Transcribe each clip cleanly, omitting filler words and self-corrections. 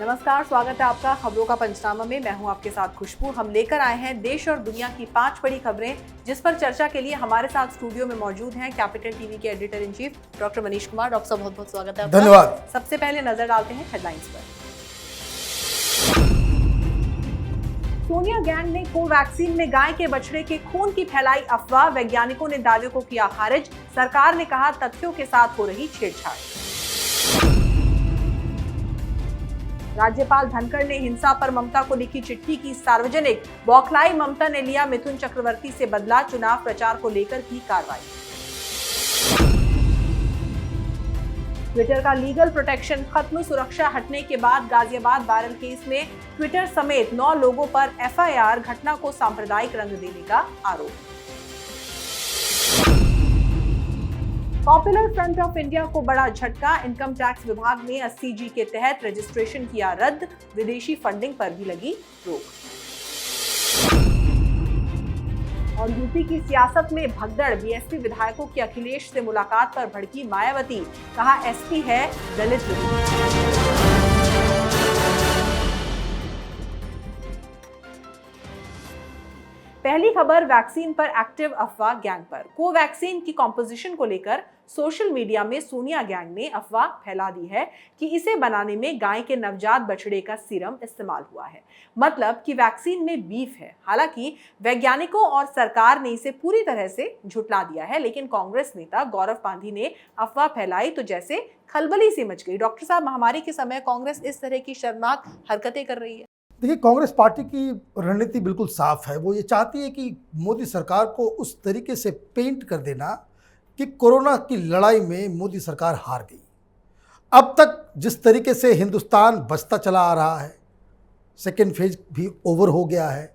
नमस्कार, स्वागत है आपका खबरों का पंचनामा में। मैं हूं आपके साथ खुशबू। हम लेकर आए हैं देश और दुनिया की 5 बड़ी खबरें, जिस पर चर्चा के लिए हमारे साथ स्टूडियो में मौजूद हैं कैपिटल टीवी के editor in chief doctor Manish Kumar. Doctor साहब, बहुत बहुत स्वागत है आपका। धन्यवाद। सबसे पहले नजर डालते हैं हेडलाइंस पर। सोनिया गैंग ने कोवैक्सीन में गाय के बछड़े के खून की फैलाई अफवाह, वैज्ञानिकों ने दावे को किया खारिज। सरकार ने कहा तथ्यों के साथ हो रही छेड़छाड़। राज्यपाल धनखड़ ने हिंसा पर ममता को लिखी चिट्ठी की सार्वजनिक। बौखलाई ममता ने लिया मिथुन चक्रवर्ती से बदला, चुनाव प्रचार को लेकर की कार्रवाई। ट्विटर का लीगल प्रोटेक्शन खत्म, सुरक्षा हटने के बाद गाजियाबाद वायरल केस में ट्विटर समेत 9 लोगों पर एफआईआर, घटना को सांप्रदायिक रंग देने का आरोप। पॉपुलर फ्रंट ऑफ इंडिया को बड़ा झटका, इनकम टैक्स विभाग ने 80G के तहत रजिस्ट्रेशन किया रद्द, विदेशी फंडिंग पर भी लगी रोक। और यूपी की सियासत में भगदड़, बीएसपी विधायकों की अखिलेश से मुलाकात पर भड़की मायावती, कहा एसपी है दलित विरोधी। पहली खबर वैक्सीन पर एक्टिव अफवाह गैंग पर। कोवैक्सीन की कॉम्पोजिशन को लेकर सोशल मीडिया में सोनिया गैंग ने अफवाह फैला दी है कि इसे बनाने में गाय के नवजात बछड़े का सीरम इस्तेमाल हुआ है, मतलब कि वैक्सीन में बीफ है। हालांकि वैज्ञानिकों और सरकार ने इसे पूरी तरह से झुठला दिया है, लेकिन कांग्रेस नेता गौरव पांधी ने अफवाह फैलाई तो जैसे खलबली सी मच गई। डॉक्टर साहब, महामारी के समय कांग्रेस इस तरह की शर्मनाक हरकतें कर रही है। देखिए, कांग्रेस पार्टी की रणनीति बिल्कुल साफ है। वो ये चाहती है कि मोदी सरकार को उस तरीके से पेंट कर देना कि कोरोना की लड़ाई में मोदी सरकार हार गई। अब तक जिस तरीके से हिंदुस्तान बचता चला आ रहा है, सेकेंड फेज भी ओवर हो गया है,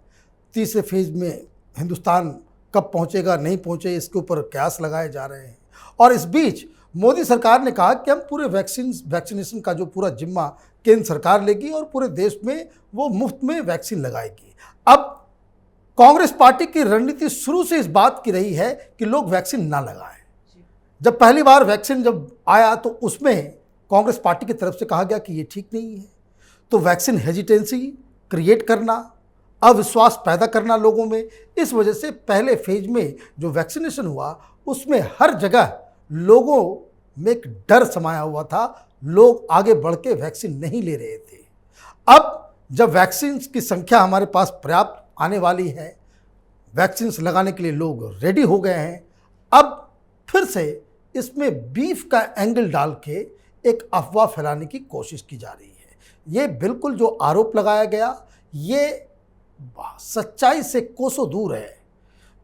तीसरे फेज में हिंदुस्तान कब पहुंचेगा नहीं पहुंचे इसके ऊपर कयास लगाए जा रहे हैं। और इस बीच मोदी सरकार ने कहा कि हम पूरे वैक्सीनेशन का जो पूरा जिम्मा केंद्र सरकार लेगी और पूरे देश में वो मुफ्त में वैक्सीन लगाएगी। अब कांग्रेस पार्टी की रणनीति शुरू से इस बात की रही है कि लोग वैक्सीन ना लगाएं। जब पहली बार वैक्सीन जब आया तो उसमें कांग्रेस पार्टी की तरफ से कहा गया कि ये ठीक नहीं है। तो वैक्सीन हेजिटेंसी क्रिएट करना, अविश्वास पैदा करना लोगों में, इस वजह से पहले फेज में जो वैक्सीनेशन हुआ उसमें हर जगह लोगों में एक डर समाया हुआ था। लोग आगे बढ़ के वैक्सीन नहीं ले रहे थे। अब जब वैक्सीन की संख्या हमारे पास पर्याप्त आने वाली है, वैक्सीन लगाने के लिए लोग रेडी हो गए हैं, अब फिर से इसमें बीफ का एंगल डाल के एक अफवाह फैलाने की कोशिश की जा रही है। ये बिल्कुल जो आरोप लगाया गया ये सच्चाई से कोसों दूर है।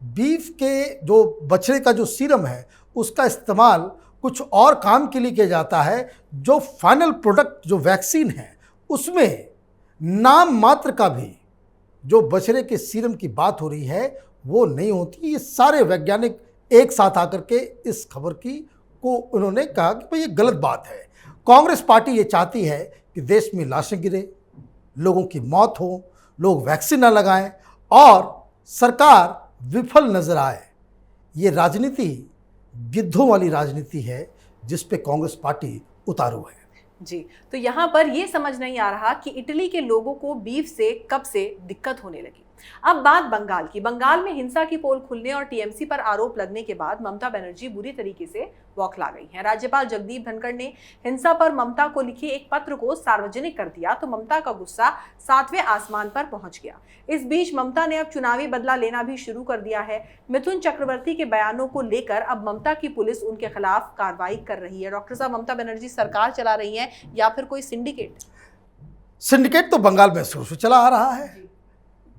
बीफ के जो बछड़े का जो सीरम है उसका इस्तेमाल कुछ और काम के लिए किया जाता है। जो फाइनल प्रोडक्ट जो वैक्सीन है उसमें नाम मात्र का भी जो बछड़े के सीरम की बात हो रही है वो नहीं होती। ये सारे वैज्ञानिक एक साथ आकर के इस खबर को उन्होंने कहा कि भाई ये गलत बात है। कांग्रेस पार्टी ये चाहती है कि देश में लाशें गिरे, लोगों की मौत हो, लोग वैक्सीन ना लगाएं और सरकार विफल नजर आए। ये राजनीति गिद्धों वाली राजनीति है जिस पे कांग्रेस पार्टी उतारू है। जी, तो यहाँ पर ये समझ नहीं आ रहा कि इटली के लोगों को बीफ से कब से दिक्कत होने लगी। अब बात बंगाल की। बंगाल में हिंसा की पोल खुलने और टीएमसी पर आरोप लगने के बाद ममता बनर्जी बुरी तरीके से बौखला गई हैं। राज्यपाल जगदीप धनखड़ ने हिंसा पर ममता को लिखे एक पत्र को सार्वजनिक कर दिया तो ममता का गुस्सा 7वें आसमान पर पहुंच गया। इस बीच ममता ने अब चुनावी बदला लेना भी शुरू कर दिया है। मिथुन चक्रवर्ती के बयानों को लेकर अब ममता की पुलिस उनके खिलाफ कार्रवाई कर रही है। डॉक्टर साहब, ममता बनर्जी सरकार चला रही है या फिर कोई सिंडिकेट? सिंडिकेट तो बंगाल में शुरू से चला आ रहा है।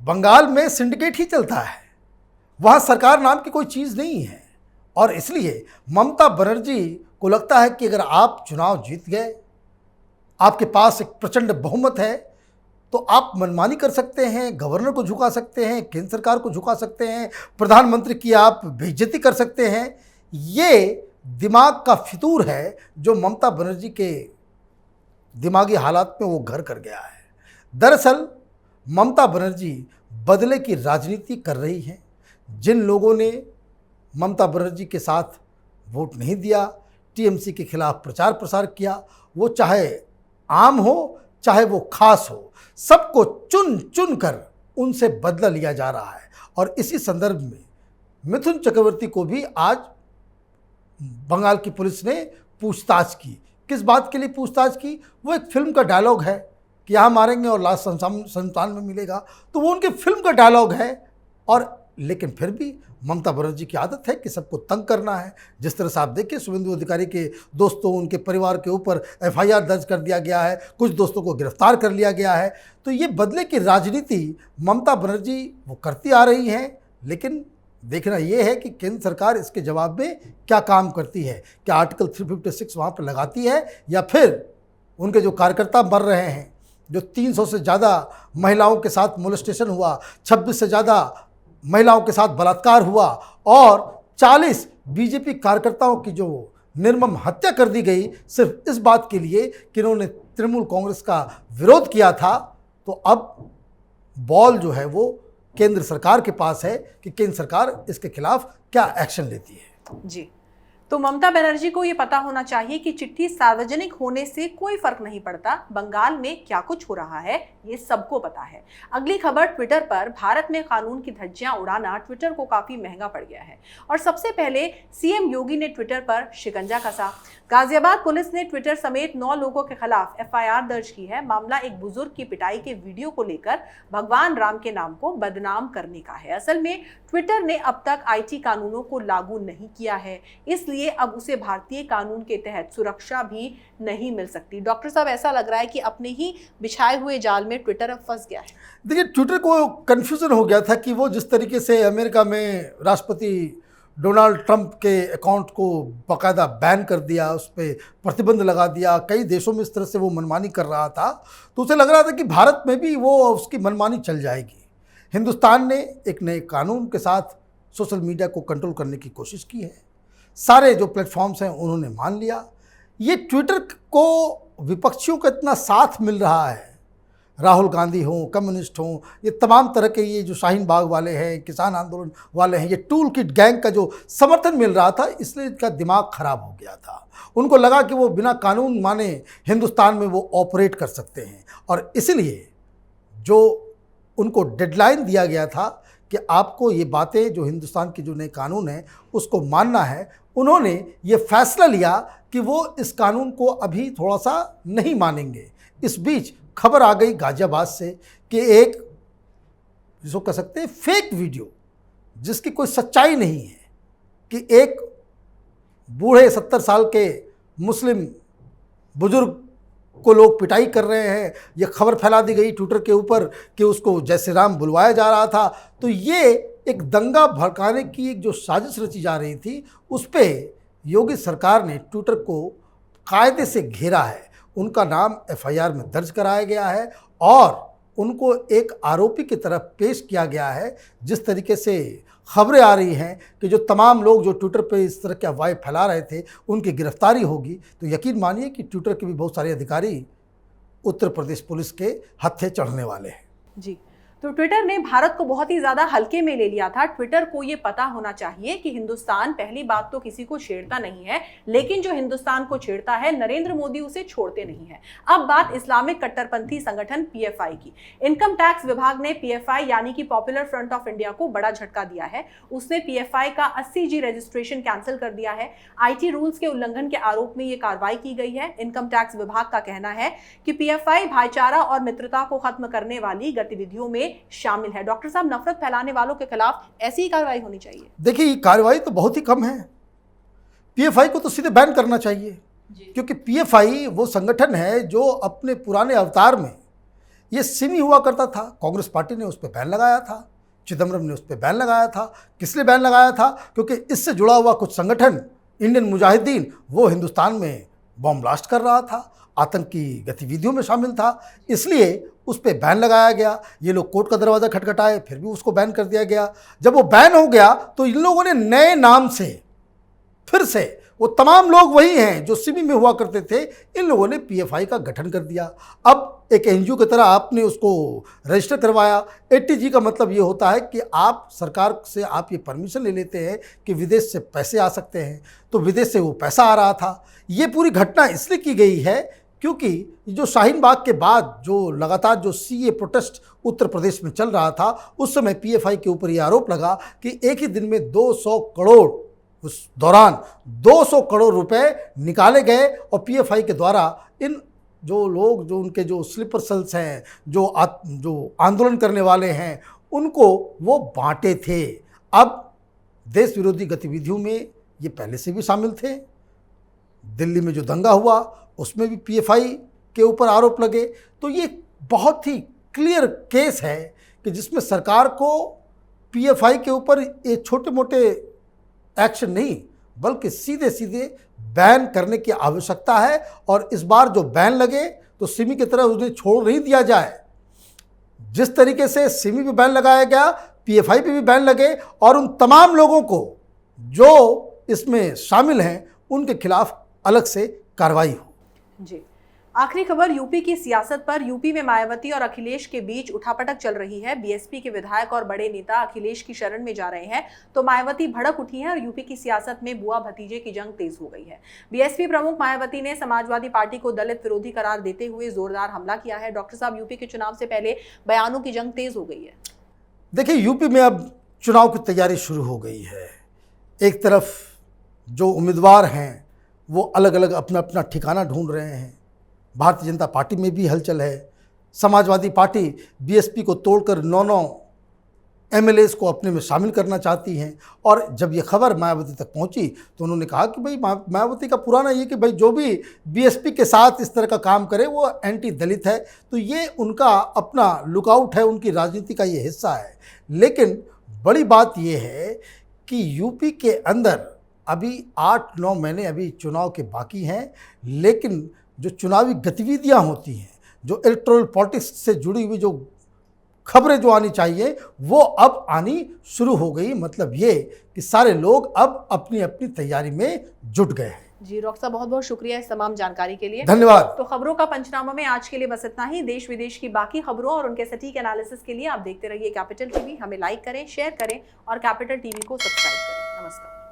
बंगाल में सिंडिकेट ही चलता है, वहाँ सरकार नाम की कोई चीज़ नहीं है। और इसलिए ममता बनर्जी को लगता है कि अगर आप चुनाव जीत गए, आपके पास एक प्रचंड बहुमत है, तो आप मनमानी कर सकते हैं, गवर्नर को झुका सकते हैं, केंद्र सरकार को झुका सकते हैं, प्रधानमंत्री की आप बेइज्जती कर सकते हैं। ये दिमाग का फितूर है जो ममता बनर्जी के दिमागी हालात में वो घर कर गया है। दरअसल ममता बनर्जी बदले की राजनीति कर रही हैं। जिन लोगों ने ममता बनर्जी के साथ वोट नहीं दिया, टीएमसी के खिलाफ प्रचार प्रसार किया, वो चाहे आम हो चाहे वो खास हो, सबको चुन चुन कर उनसे बदला लिया जा रहा है। और इसी संदर्भ में मिथुन चक्रवर्ती को भी आज बंगाल की पुलिस ने पूछताछ की। किस बात के लिए पूछताछ की? वो एक फिल्म का डायलॉग है कि यहाँ मारेंगे और लाश संतान में मिलेगा, तो वो उनके फिल्म का डायलॉग है। और लेकिन फिर भी ममता बनर्जी की आदत है कि सबको तंग करना है। जिस तरह से आप देखिए, शुभेंदु अधिकारी के दोस्तों, उनके परिवार के ऊपर FIR दर्ज कर दिया गया है, कुछ दोस्तों को गिरफ्तार कर लिया गया है। तो ये बदले की राजनीति ममता बनर्जी वो करती आ रही हैं। लेकिन देखना ये है कि केंद्र सरकार इसके जवाब में क्या काम करती है। क्या आर्टिकल 356 वहाँ पर लगाती है, या फिर उनके जो कार्यकर्ता मर रहे हैं, जो 300 से ज़्यादा महिलाओं के साथ मोलेस्टेशन हुआ, 26 से ज़्यादा महिलाओं के साथ बलात्कार हुआ और 40 बीजेपी कार्यकर्ताओं की जो निर्मम हत्या कर दी गई सिर्फ इस बात के लिए कि इन्होंने तृणमूल कांग्रेस का विरोध किया था। तो अब बॉल जो है वो केंद्र सरकार के पास है कि केंद्र सरकार इसके खिलाफ क्या एक्शन लेती है। जी, तो ममता बनर्जी को ये पता होना चाहिए कि चिट्ठी सार्वजनिक होने से कोई फर्क नहीं पड़ता, बंगाल में क्या कुछ हो रहा है ये सबको पता है। अगली खबर, ट्विटर पर भारत में कानून की धज्जियां उड़ाना ट्विटर को काफी महंगा पड़ गया है। और सबसे पहले सीएम योगी ने ट्विटर पर शिकंजा कसा। गाजियाबाद पुलिस ने ट्विटर समेत 9 लोगों के खिलाफ FIR दर्ज की है। मामला एक बुजुर्ग की पिटाई के वीडियो को लेकर भगवान राम के नाम को बदनाम करने का है। असल में ट्विटर ने अब तक IT कानूनों को लागू नहीं किया है, इसलिए अब उसे भारतीय कानून के तहत सुरक्षा भी नहीं मिल सकती। डॉक्टर साहब, ऐसा लग रहा है कि अपने ही बिछाए हुए जाल में ट्विटर अब फंस गया है। देखिए, ट्विटर को कन्फ्यूजन हो गया था कि वो जिस तरीके से अमेरिका में राष्ट्रपति डोनाल्ड ट्रंप के अकाउंट को बाकायदा बैन कर दिया, उस पर प्रतिबंध लगा दिया, कई देशों में इस तरह से वो मनमानी कर रहा था, तो उसे लग रहा था कि भारत में भी वो उसकी मनमानी चल जाएगी। हिंदुस्तान ने एक नए कानून के साथ सोशल मीडिया को कंट्रोल करने की कोशिश की है। सारे जो प्लेटफॉर्म्स हैं उन्होंने मान लिया। ये ट्विटर को विपक्षियों का इतना साथ मिल रहा है, राहुल गांधी हों, कम्युनिस्ट हों, ये तमाम तरह के ये जो शाहीन बाग वाले हैं, किसान आंदोलन वाले हैं, ये टूल किट गैंग का जो समर्थन मिल रहा था, इसलिए इनका दिमाग खराब हो गया था। उनको लगा कि वो बिना कानून माने हिंदुस्तान में वो ऑपरेट कर सकते हैं। और इसलिए जो उनको डेडलाइन दिया गया था कि आपको ये बातें, जो हिंदुस्तान की जो नए कानून है उसको मानना है, उन्होंने ये फैसला लिया कि वो इस कानून को अभी थोड़ा सा नहीं मानेंगे। इस बीच खबर आ गई गाजियाबाद से कि एक, जिसको कह सकते हैं फेक वीडियो, जिसकी कोई सच्चाई नहीं है, कि एक बूढ़े 70 साल के मुस्लिम बुजुर्ग को लोग पिटाई कर रहे हैं। ये खबर फैला दी गई ट्विटर के ऊपर कि उसको जय श्री राम बुलवाया जा रहा था। तो ये एक दंगा भड़काने की एक जो साजिश रची जा रही थी, उस पर योगी सरकार ने ट्विटर को कायदे से घेरा है। उनका नाम FIR में दर्ज कराया गया है और उनको एक आरोपी की तरफ पेश किया गया है। जिस तरीके से खबरें आ रही हैं कि जो तमाम लोग जो ट्विटर पे इस तरह के अफवाहें फैला रहे थे, उनकी गिरफ्तारी होगी, तो यकीन मानिए कि ट्विटर के भी बहुत सारे अधिकारी उत्तर प्रदेश पुलिस के हत्थे चढ़ने वाले हैं। जी, तो ट्विटर ने भारत को बहुत ही ज्यादा हल्के में ले लिया था। ट्विटर को ये पता होना चाहिए कि हिंदुस्तान पहली बात तो किसी को छेड़ता नहीं है, लेकिन जो हिंदुस्तान को छेड़ता है, नरेंद्र मोदी उसे छोड़ते नहीं है। अब बात इस्लामिक कट्टरपंथी संगठन PFI की। इनकम टैक्स विभाग ने PFI यानी कि पॉपुलर फ्रंट ऑफ इंडिया को बड़ा झटका दिया है। उसने PFI का 80G रजिस्ट्रेशन कैंसिल कर दिया है। IT रूल्स के उल्लंघन के आरोप में ये कार्रवाई की गई है। इनकम टैक्स विभाग का कहना है कि PFI भाईचारा और मित्रता को खत्म करने वाली गतिविधियों में शामिल है। डॉक्टर साहब, नफरत फैलाने वालों के खिलाफ ऐसी ही कार्रवाई होनी चाहिए। देखिए, कार्रवाई तो बहुत ही कम है। PFI को तो सीधे बैन करना चाहिए, क्योंकि PFI वो संगठन है जो अपने पुराने अवतार में ये सिमी हुआ करता था। कांग्रेस पार्टी ने उस पर बैन लगाया था, चिदम्बरम ने उस पर बैन लगाया था। किस लिए बैन लगाया था? क्योंकि इससे जुड़ा हुआ कुछ संगठन, इंडियन मुजाहिदीन, वो हिंदुस्तान में बॉम्ब ब्लास्ट कर रहा था, आतंकी गतिविधियों में शामिल था, इसलिए उस पर बैन लगाया गया। ये लोग कोर्ट का दरवाज़ा खटखटाए, फिर भी उसको बैन कर दिया गया। जब वो बैन हो गया तो इन लोगों ने नए नाम से फिर से, वो तमाम लोग वही हैं जो सिमी में हुआ करते थे, इन लोगों ने PFI का गठन कर दिया। अब एक NGO की तरह आपने उसको रजिस्टर करवाया। 80G का मतलब ये होता है कि आप सरकार से आप ये परमिशन ले लेते हैं कि विदेश से पैसे आ सकते हैं। तो विदेश से वो पैसा आ रहा था। ये पूरी घटना इसलिए की गई है क्योंकि जो शाहीन बाग के बाद जो लगातार जो सीए प्रोटेस्ट उत्तर प्रदेश में चल रहा था, उस समय पीएफआई के ऊपर ये आरोप लगा कि एक ही दिन में 200 करोड़, उस दौरान 200 करोड़ रुपए निकाले गए और पीएफआई के द्वारा इन जो लोग, जो उनके जो स्लीपर सेल्स हैं, जो आंदोलन करने वाले हैं, उनको वो बांटे थे। अब देश विरोधी गतिविधियों में ये पहले से भी शामिल थे। दिल्ली में जो दंगा हुआ उसमें भी पीएफआई के ऊपर आरोप लगे। तो ये बहुत ही क्लियर केस है कि जिसमें सरकार को पीएफआई के ऊपर ये छोटे मोटे एक्शन नहीं बल्कि सीधे सीधे बैन करने की आवश्यकता है। और इस बार जो बैन लगे तो सिमी की तरह उन्हें छोड़ नहीं दिया जाए। जिस तरीके से सिमी पे बैन लगाया गया, पीएफआई पे भी बैन लगे और उन तमाम लोगों को जो इसमें शामिल हैं उनके खिलाफ अलग से कार्रवाई हो। जी, आखिरी खबर यूपी की सियासत पर। यूपी में मायावती और अखिलेश के बीच उठापटक चल रही है। बीएसपी के विधायक और बड़े नेता अखिलेश की शरण में जा रहे हैं तो मायावती भड़क उठी हैं और यूपी की सियासत में बुआ भतीजे की जंग तेज हो गई है। बीएसपी प्रमुख मायावती ने समाजवादी पार्टी को दलित विरोधी करार देते हुए जोरदार हमला किया है। डॉक्टर साहब, यूपी के चुनाव से पहले बयानों की जंग तेज हो गई है। देखिए, यूपी में अब चुनाव की तैयारी शुरू हो गई है। एक तरफ जो उम्मीदवार हैं वो अलग अलग अपना अपना ठिकाना ढूंढ रहे हैं। भारतीय जनता पार्टी में भी हलचल है। समाजवादी पार्टी बीएसपी को तोड़कर 9 एमएलएस को अपने में शामिल करना चाहती हैं। और जब ये खबर मायावती तक पहुंची तो उन्होंने कहा कि भाई, मायावती का पुराना ये कि भाई जो भी बीएसपी के साथ इस तरह का काम करे वो एंटी दलित है। तो ये उनका अपना लुकआउट है, उनकी राजनीति का ये हिस्सा है। लेकिन बड़ी बात ये है कि यूपी के अंदर अभी 8-9 महीने अभी चुनाव के बाकी हैं, लेकिन जो चुनावी गतिविधियां होती हैं, जो इलेक्टोरल पॉलिटिक्स से जुड़ी हुई जो खबरें जो आनी चाहिए वो अब आनी शुरू हो गई। मतलब ये कि सारे लोग अब अपनी अपनी तैयारी में जुट गए हैं। जी डॉक्टर साहब, बहुत बहुत शुक्रिया इस तमाम जानकारी के लिए। धन्यवाद। तो खबरों का पंचनामा में आज के लिए बस इतना ही। देश विदेश की बाकी खबरों और उनके सटीक एनालिसिस के लिए आप देखते रहिए कैपिटल टीवी। हमें लाइक करें, शेयर करें और कैपिटल टीवी को सब्सक्राइब करें। नमस्कार।